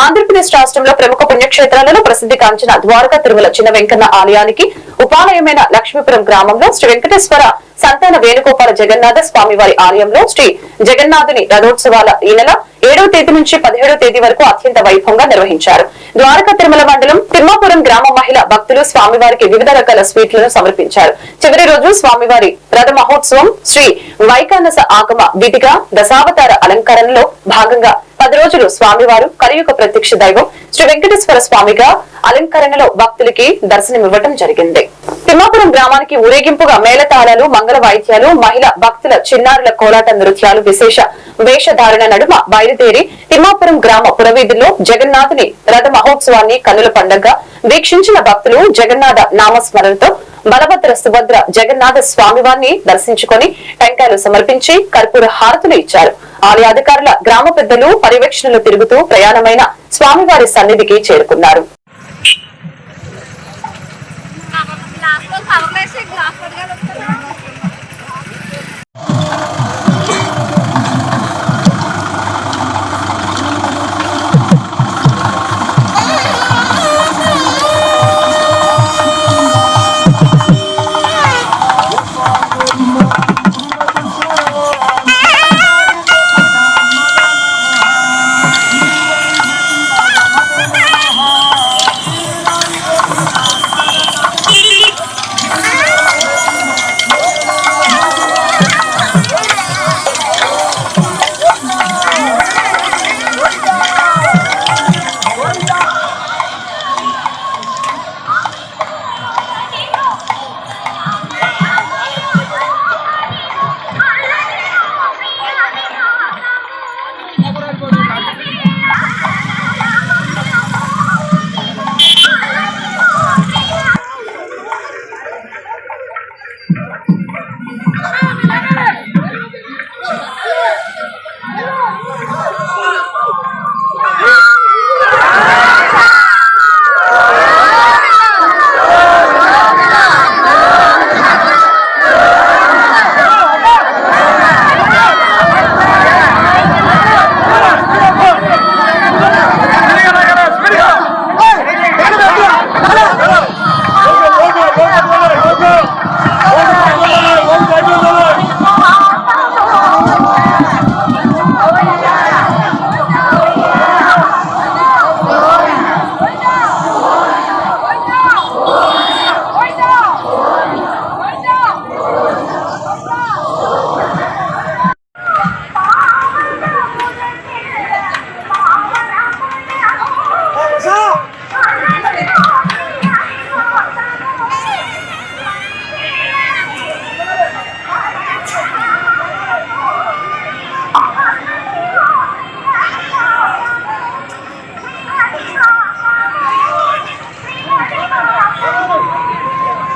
ఆంధ్రప్రదేశ్ రాష్ట్రంలో ప్రముఖ పుణ్యక్షేత్రాలలో ప్రసిద్ధిగాంచిన ద్వారకా తిరుమల చిన్న వెంకన్న ఆలయానికి ఉపాలయమైన లక్ష్మీపురం గ్రామంలో శ్రీ వెంకటేశ్వర సంతాన వేణుగోపాల జగన్నాథ స్వామివారి ఆలయంలో శ్రీ జగన్నాథుని రథోత్సవాల ఈ నెల 7వ తేదీ నుంచి 17వ తేదీ వరకు అత్యంత వైభవంగా నిర్వహించారు. ద్వారకా తిరుమల మండలం తిమ్మాపురం గ్రామ మహిళ భక్తులు స్వామివారికి వివిధ రకాల స్వీట్లను సమర్పించారు. చివరి రోజు స్వామివారి రథ మహోత్సవం శ్రీ వైకానస ఆగమ విధిగా దశావతార అలంకరణలో భాగంగా 10 రోజులు స్వామివారు కలియుగ ప్రత్యక్ష దైవం శ్రీ వెంకటేశ్వర స్వామిగా అలంకరణలో భక్తులకి దర్శనమివ్వటం జరిగింది. తిమ్మాపురం గ్రామానికి ఊరేగింపుగా మేళతాళాలు, మంగళ వాయిద్యాలు, మహిళ భక్తుల చిన్నారుల కోలాట నృత్యాలు విశేష వేషధారణ నడుమ బయలుదేరి తిమ్మాపురం గ్రామ పురవీధుల్లో జగన్నాథుని రథ మహోత్సవాన్ని కన్నుల పండుగగా వీక్షించిన భక్తులు జగన్నాథ నామస్మరణతో బలభద్ర సుభద్ర జగన్నాథ స్వామివారిని దర్శించుకుని టెంకాయలు సమర్పించి కర్పూర హారతులు ఇచ్చారు. ఆలయ అధికారుల గ్రామ పెద్దలు పర్యవేక్షణలు తిరుగుతూ ప్రయాణమైన స్వామివారి సన్నిధికి చేరుకున్నారు.